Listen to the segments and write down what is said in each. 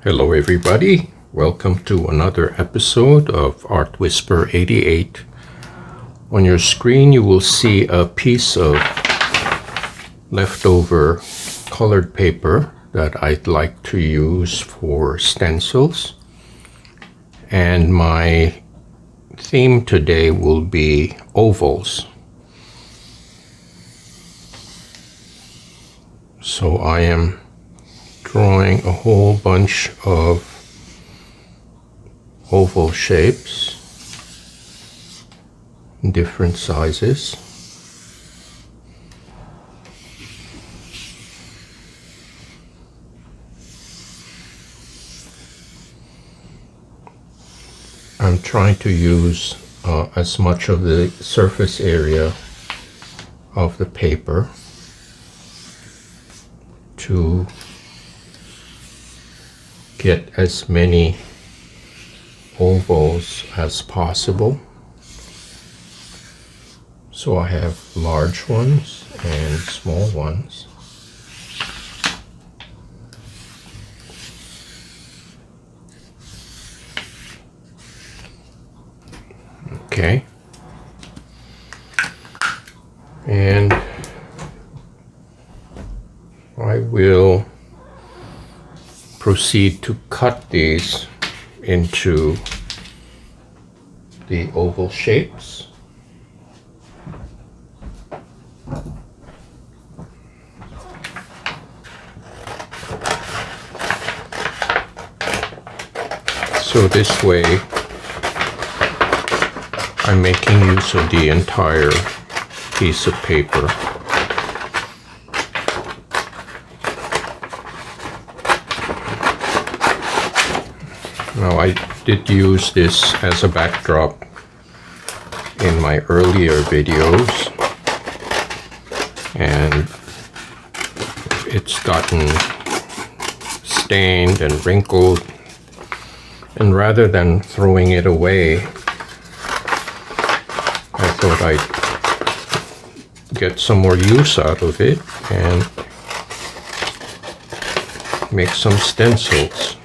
Hello everybody, welcome to another episode of Art Whisper 88. On your screen you will see a piece of leftover colored paper that I'd like to use for stencils. And my theme today will be ovals. So I am drawing a whole bunch of oval shapes in different sizes. I'm trying to use as much of the surface area of the paper to get as many ovals as possible. So I have large ones and small ones. Okay. And I will proceed to cut these into the oval shapes. So this way I'm making use of the entire piece of paper. Now I did use this as a backdrop in my earlier videos, and it's gotten stained and wrinkled, and rather than throwing it away, I thought I'd get some more use out of it and make some stencils.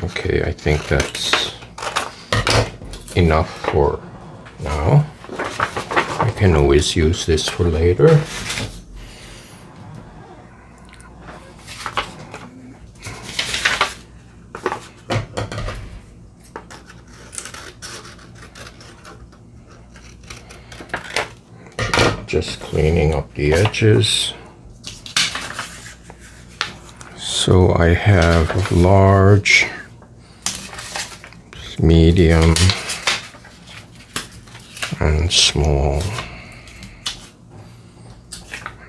Okay, I think that's enough for now. I can always use this for later. Just cleaning up the edges. So I have large, medium, and small.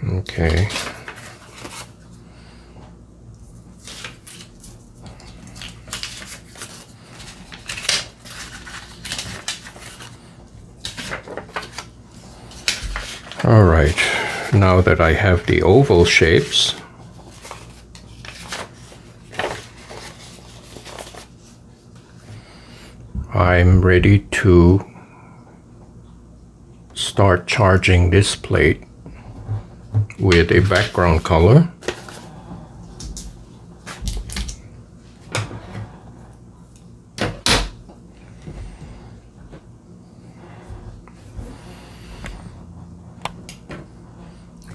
Okay. All right, now that I have the oval shapes, I'm ready to start charging this plate with a background color.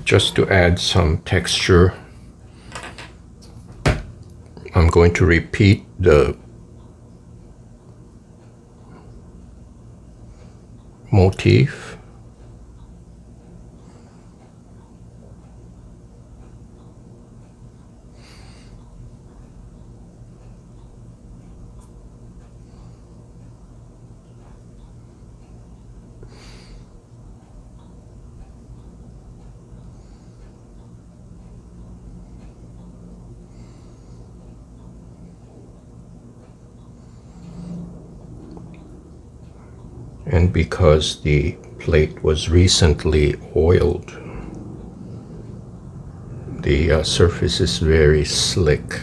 Just to add some texture I'm going to repeat the motif. And because the plate was recently oiled, the surface is very slick.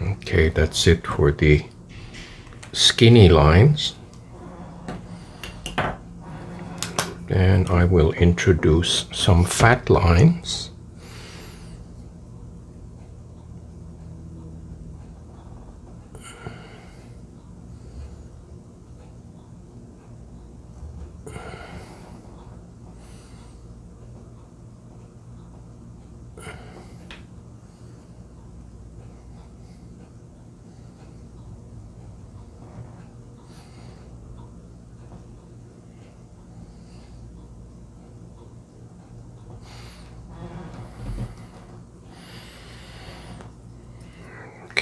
Okay, that's it for the skinny lines. And I will introduce some fat lines.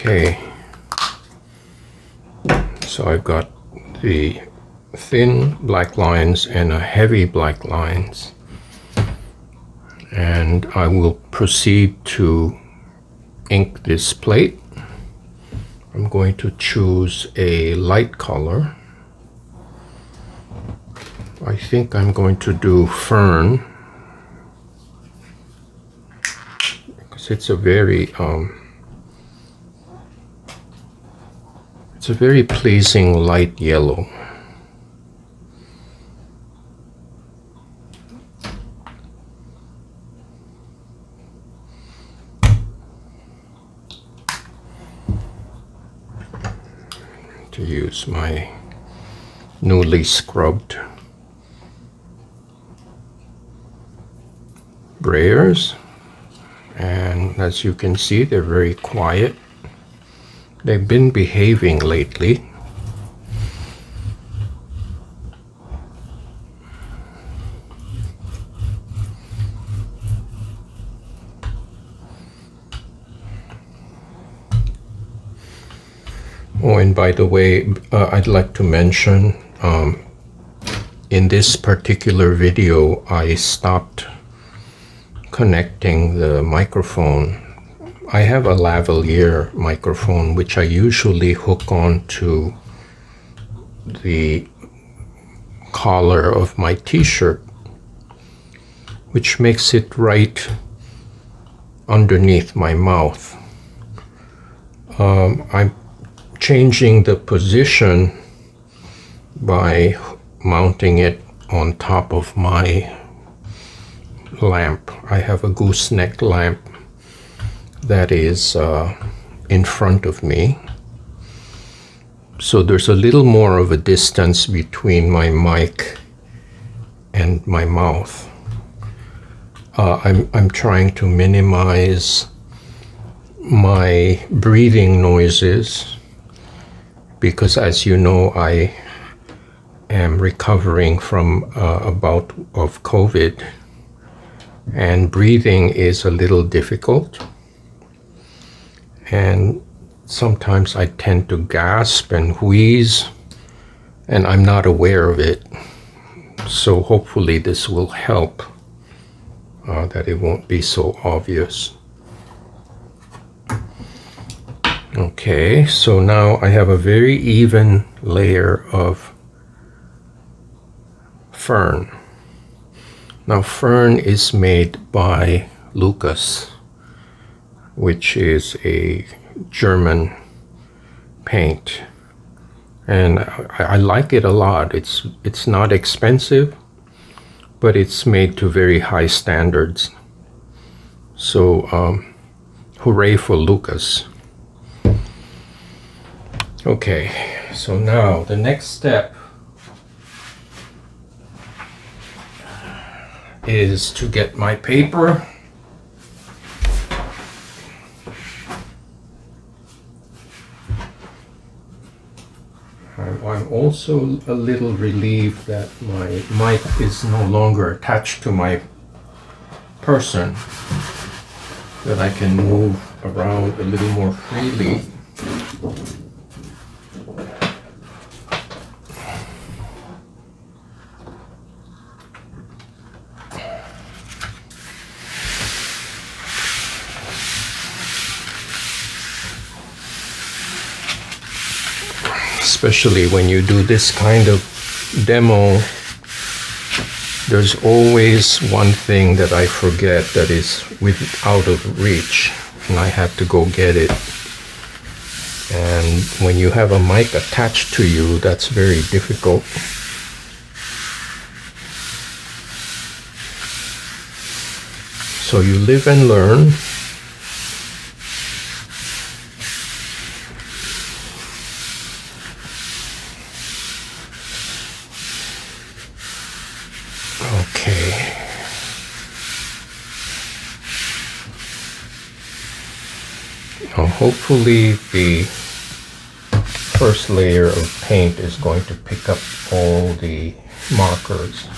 Okay, so I've got the thin black lines and a heavy black lines, and I will proceed to ink this plate. I'm going to choose a light color. I think I'm going to do Fern, because it's a very pleasing light yellow. To use my newly scrubbed brayers, and as you can see, they're very quiet. They've been behaving lately. Oh, and by the way, I'd like to mention, in this particular video, I stopped connecting the microphone. I have a lavalier microphone, which I usually hook on to the collar of my t-shirt, which makes it right underneath my mouth. I'm changing the position by mounting it on top of my lamp. I have a gooseneck lamp that is in front of me, so there's a little more of a distance between my mic and my mouth. I'm trying to minimize my breathing noises because, as you know, I am recovering from a bout of COVID, and breathing is a little difficult. And sometimes I tend to gasp and wheeze, and I'm not aware of it. So hopefully this will help, that it won't be so obvious. Okay, so now I have a very even layer of Fern. Now Fern is made by Lukas, which is a German paint, and I like it a lot. It's not expensive, but it's made to very high standards. So hooray for Lukas. Okay, so now the next step is to get my paper. I'm also a little relieved that my mic is no longer attached to my person, that I can move around a little more freely. Especially when you do this kind of demo, there's always one thing that I forget that is out of reach, and I have to go get it. And when you have a mic attached to you, that's very difficult. So you live and learn. Okay. Now hopefully the first layer of paint is going to pick up all the markers.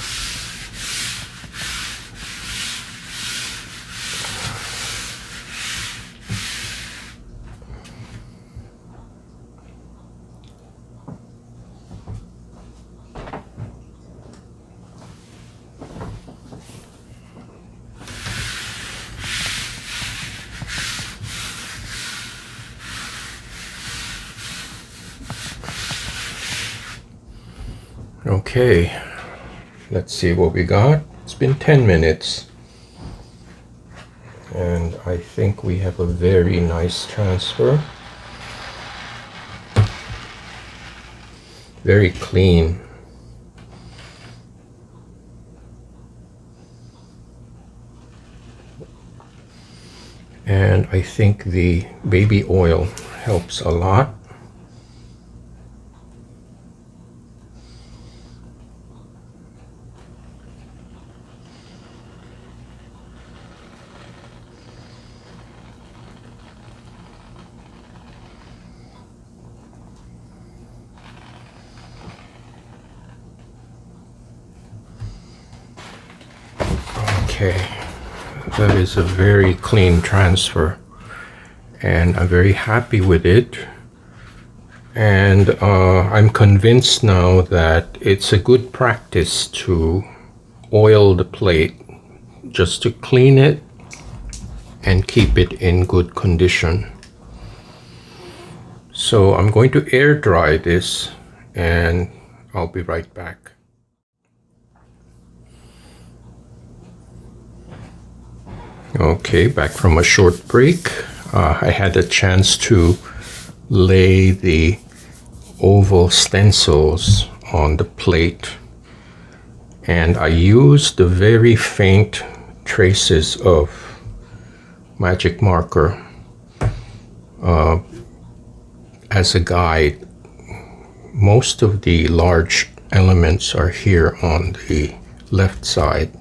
Okay, let's see what we got. It's been 10 minutes and I think we have a very nice transfer. Very clean. And I think the baby oil helps a lot. Okay, that is a very clean transfer and I'm very happy with it. And I'm convinced now that it's a good practice to oil the plate just to clean it and keep it in good condition. So I'm going to air dry this and I'll be right back. Okay, back from a short break. I had a chance to lay the oval stencils on the plate, and I used the very faint traces of magic marker as a guide. Most of the large elements are here on the left side.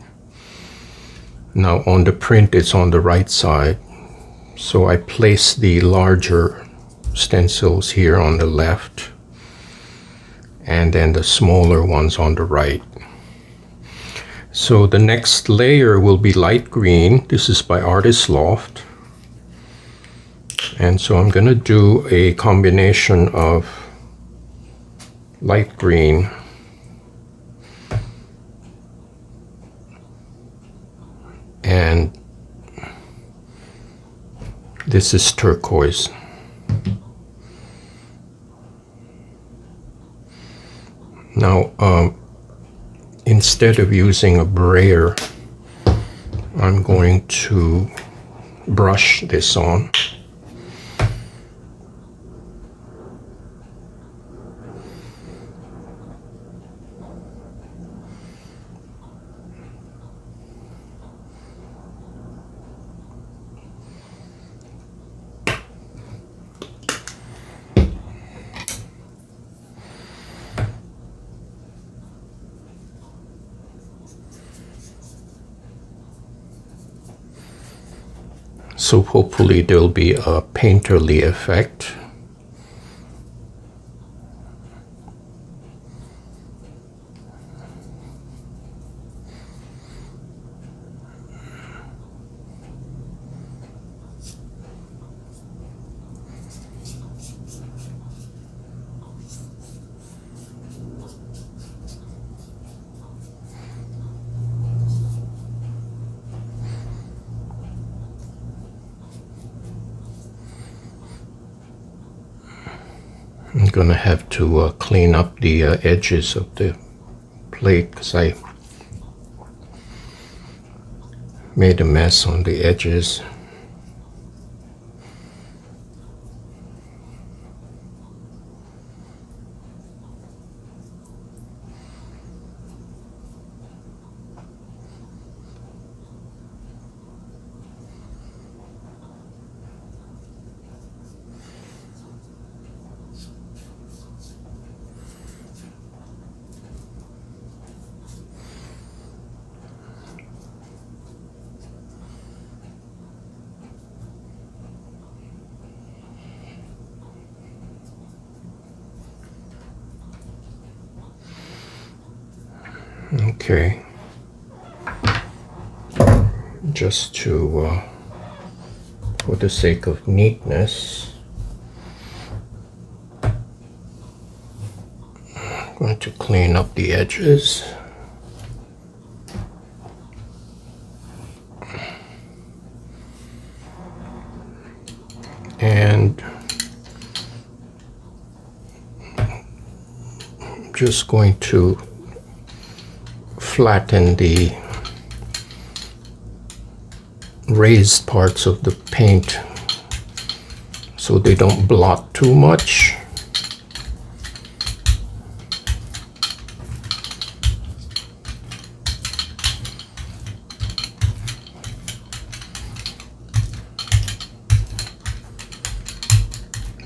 Now on the print it's on the right side, so I place the larger stencils here on the left and then the smaller ones on the right. So the next layer will be light green. This is by Artist Loft, and so I'm going to do a combination of light green and this is turquoise. Now instead of using a brayer, I'm going to brush this on. So hopefully there'll be a painterly effect. I'm gonna have to clean up the edges of the plate because I made a mess on the edges. Okay, just to, for the sake of neatness, I'm going to clean up the edges. And I'm just going to flatten the raised parts of the paint so they don't blot too much.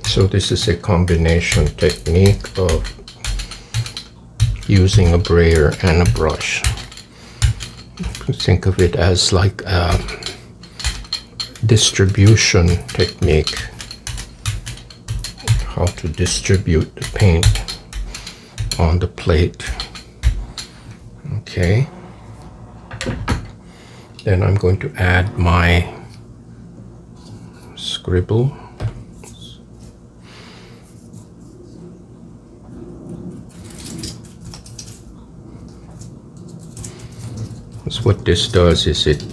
So this is a combination technique of using a brayer and a brush. Think of it as like a distribution technique, how to distribute the paint on the plate. Okay, then I'm going to add my scribble. So what this does is it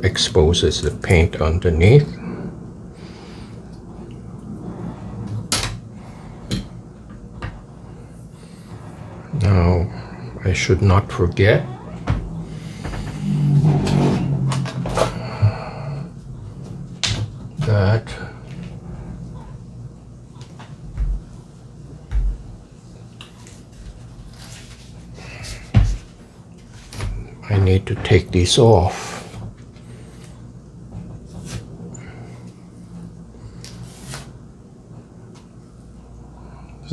exposes the paint underneath. Now, I should not forget that I need to take these off.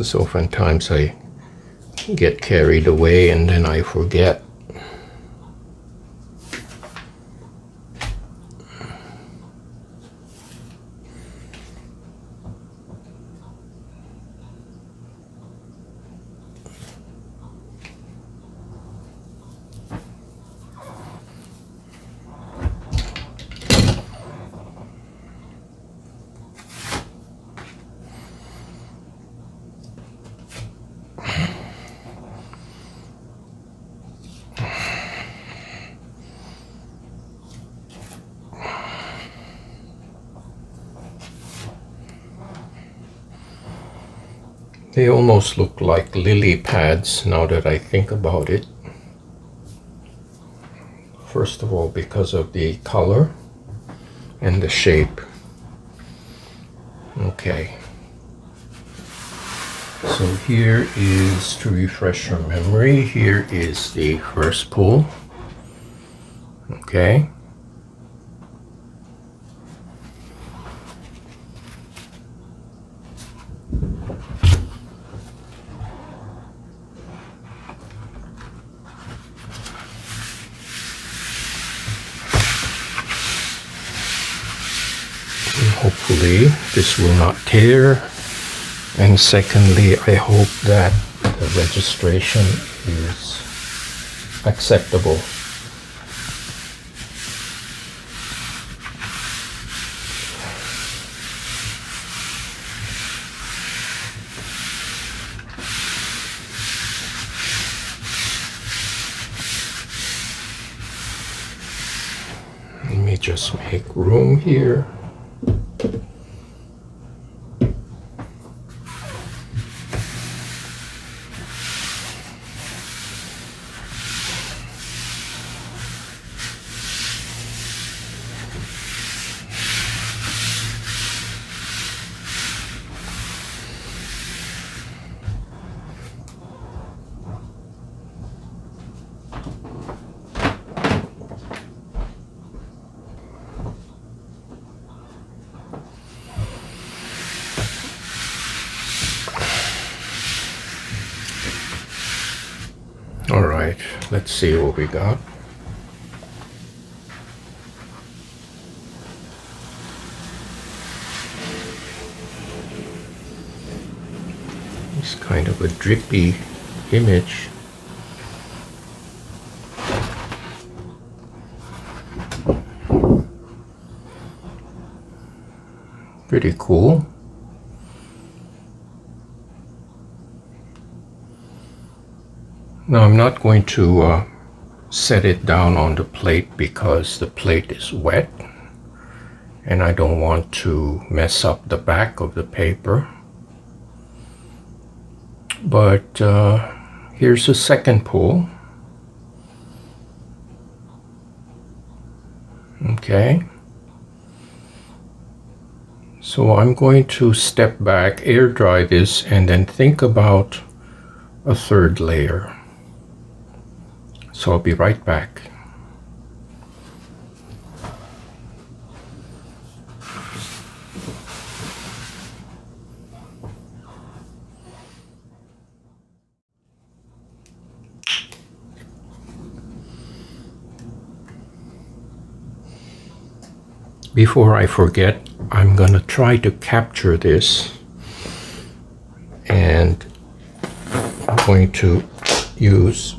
So oftentimes I get carried away and then I forget. They almost look like lily pads now that I think about it. First of all, because of the color and the shape. Okay. So here is, to refresh your memory, here is the first pull. Okay. firstly, this will not tear, and secondly, I hope that the registration is acceptable. Let me just make room here. All right, let's see what we got. It's kind of a drippy image. Pretty cool. Now I'm not going to set it down on the plate because the plate is wet and I don't want to mess up the back of the paper. But here's a second pull. Okay. So I'm going to step back, air dry this, and then think about a third layer. So I'll be right back. Before I forget, I'm gonna try to capture this, and I'm going to use,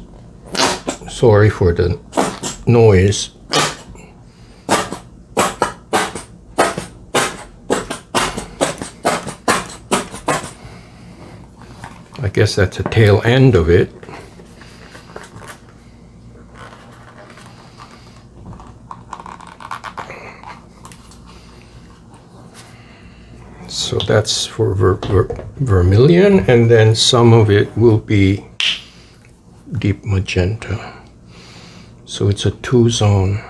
sorry for the noise, I guess that's a tail end of it. So that's for vermilion, and then some of it will be deep magenta. So it's a two-zone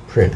print.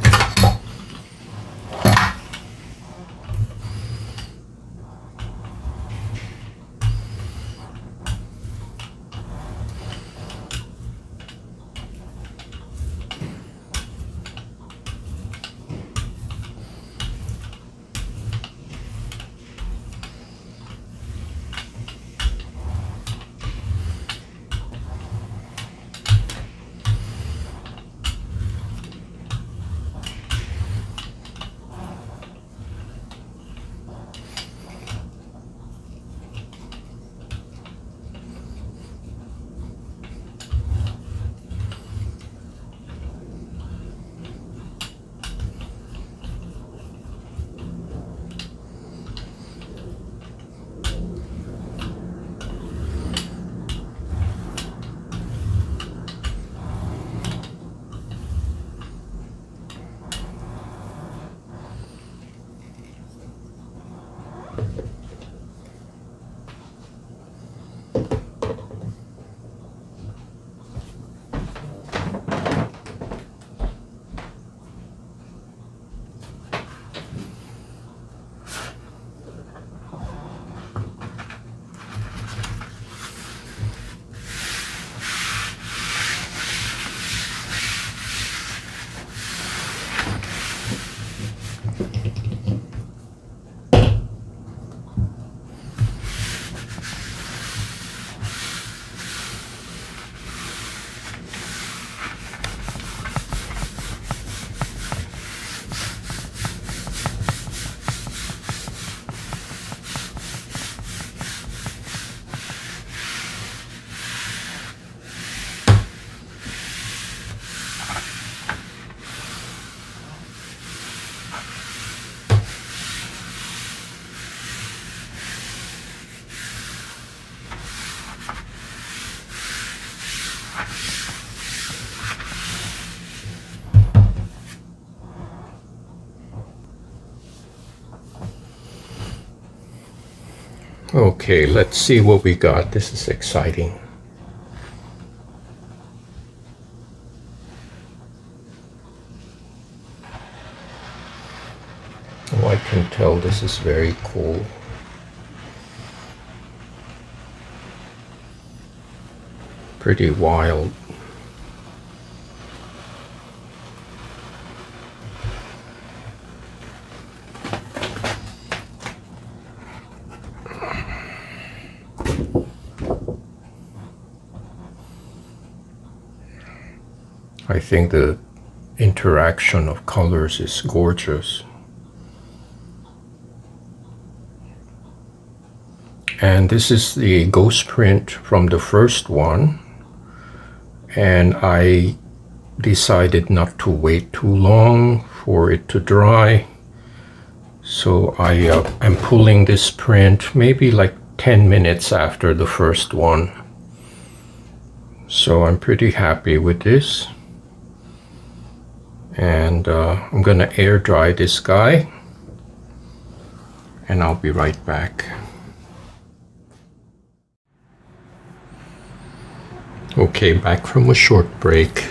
Okay, let's see what we got. This is exciting. Oh, I can tell this is very cool. Pretty wild. I think the interaction of colors is gorgeous. And this is the ghost print from the first one. And I decided not to wait too long for it to dry. So I am pulling this print maybe like 10 minutes after the first one. So I'm pretty happy with this. And I'm gonna air dry this guy. And I'll be right back. Okay, back from a short break.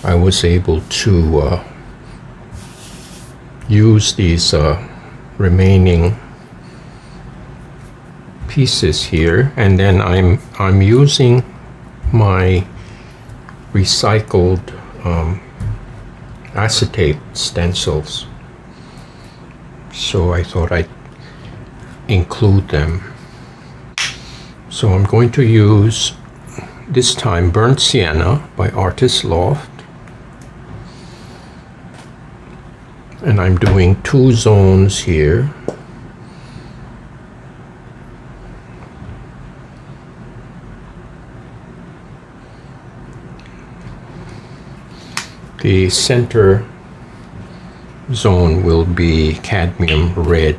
I was able to use these remaining pieces here, and then I'm using my recycled acetate stencils. So I thought I'd include them. So I'm going to use this time Burnt Sienna by Artist Loft. And I'm doing 2 zones here. The center zone will be cadmium red.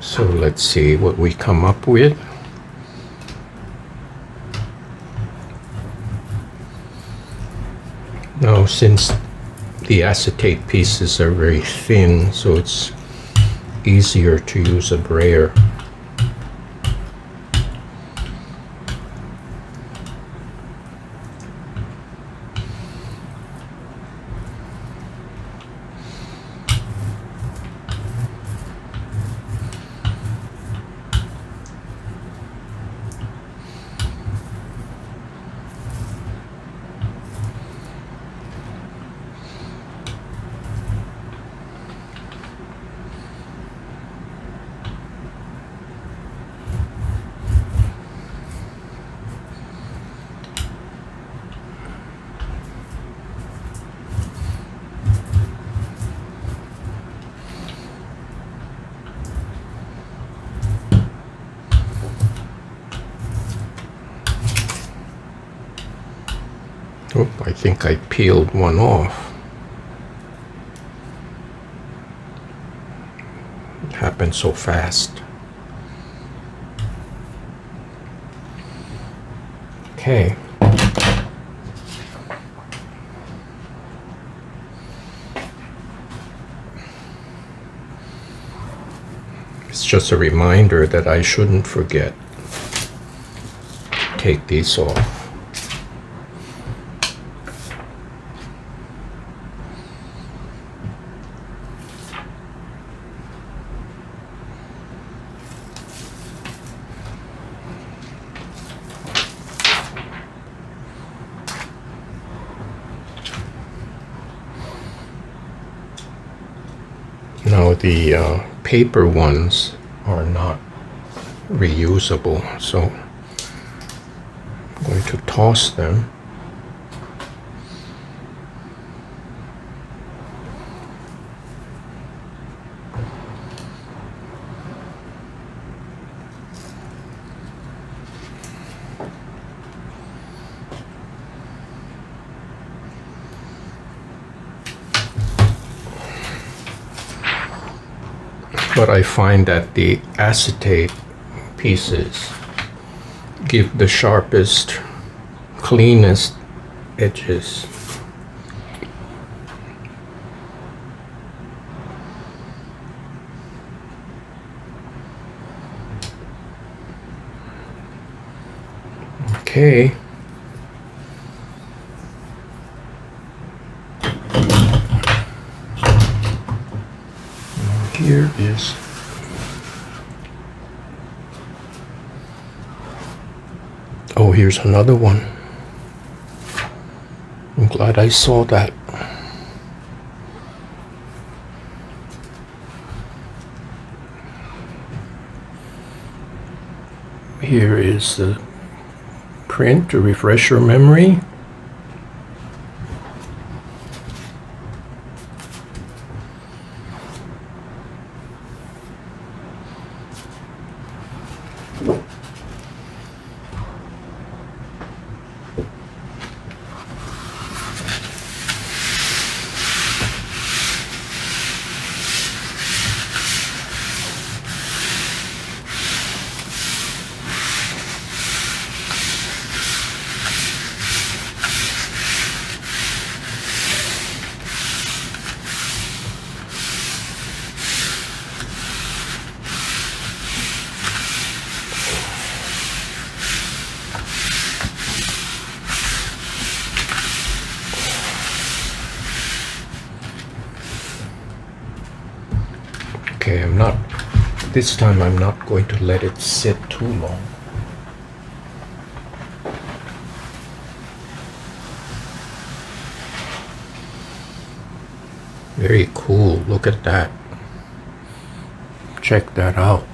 So let's see what we come up with. Now, since the acetate pieces are very thin, so it's easier to use a brayer. Oh, I think I peeled one off. It happened so fast. Okay. It's just a reminder that I shouldn't forget to take these off. Now the paper ones are not reusable, so I'm going to toss them. But I find that the acetate pieces give the sharpest, cleanest edges. Okay. Here is here's another one. I'm glad I saw that. Here is the print to refresh your memory. Okay, this time I'm not going to let it sit too long. Very cool, look at that. Check that out.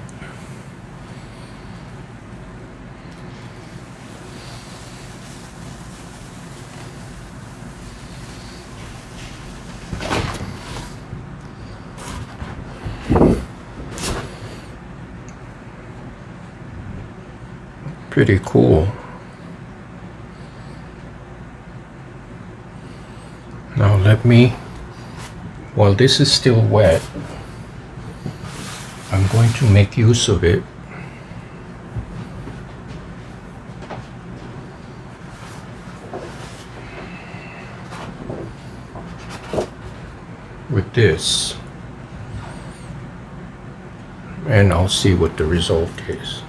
Pretty cool. Now while this is still wet, I'm going to make use of it. With this. And I'll see what the result is.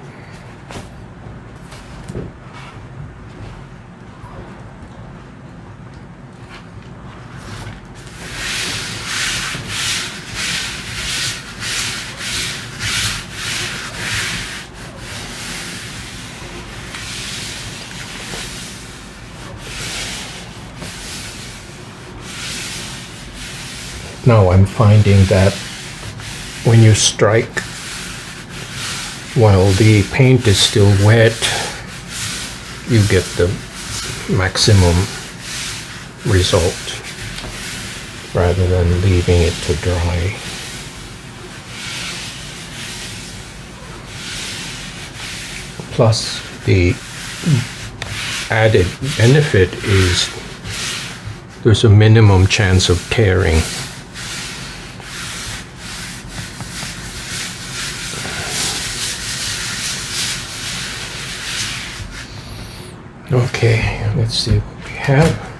Now I'm finding that when you strike while the paint is still wet, you get the maximum result rather than leaving it to dry. Plus, the added benefit is there's a minimum chance of tearing. Okay, let's see what we have.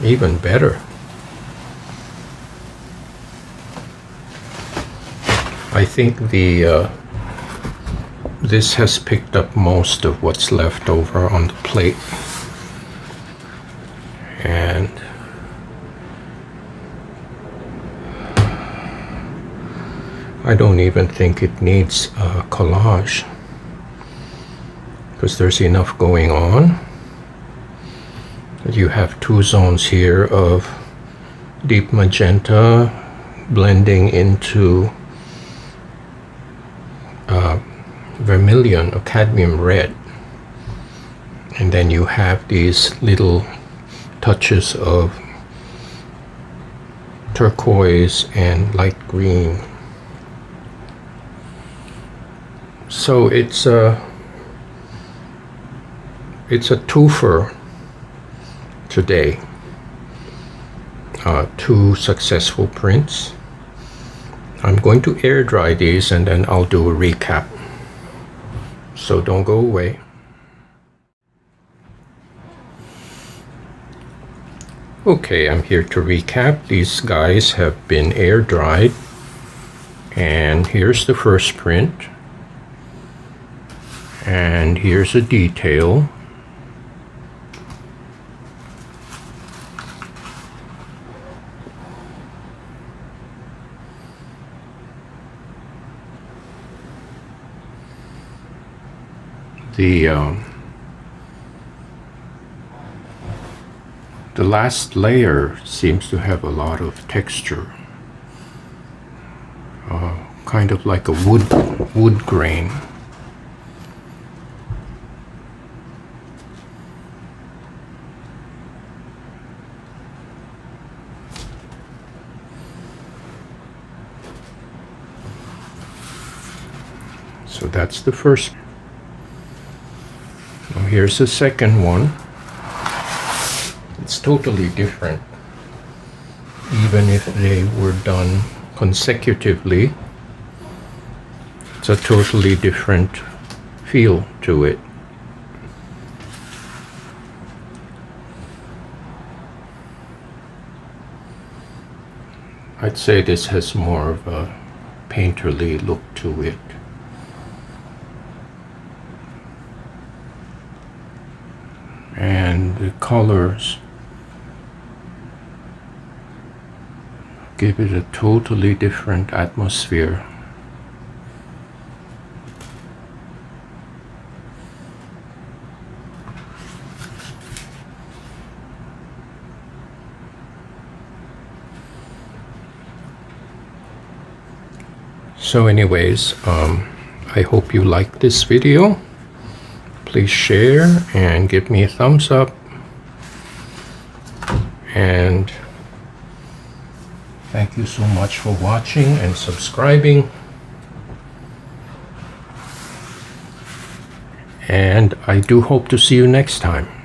Even better. I think this has picked up most of what's left over on the plate. And I don't even think it needs a collage because there's enough going on. You have two zones here of deep magenta blending into vermilion or cadmium red, and then you have these little touches of turquoise and light green. So it's a twofer today. 2 successful prints. I'm going to air dry these and then I'll do a recap. So don't go away. Okay, I'm here to recap. These guys have been air dried. And here's the first print. And here's a detail. The last layer seems to have a lot of texture, kind of like a wood grain. So that's the first. Now here's the second one. It's totally different. Even if they were done consecutively, it's a totally different feel to it. I'd say this has more of a painterly look to it. And the colors give it a totally different atmosphere. So anyways, I hope you liked this video. Please share and give me a thumbs up. And thank you so much for watching and subscribing. And I do hope to see you next time.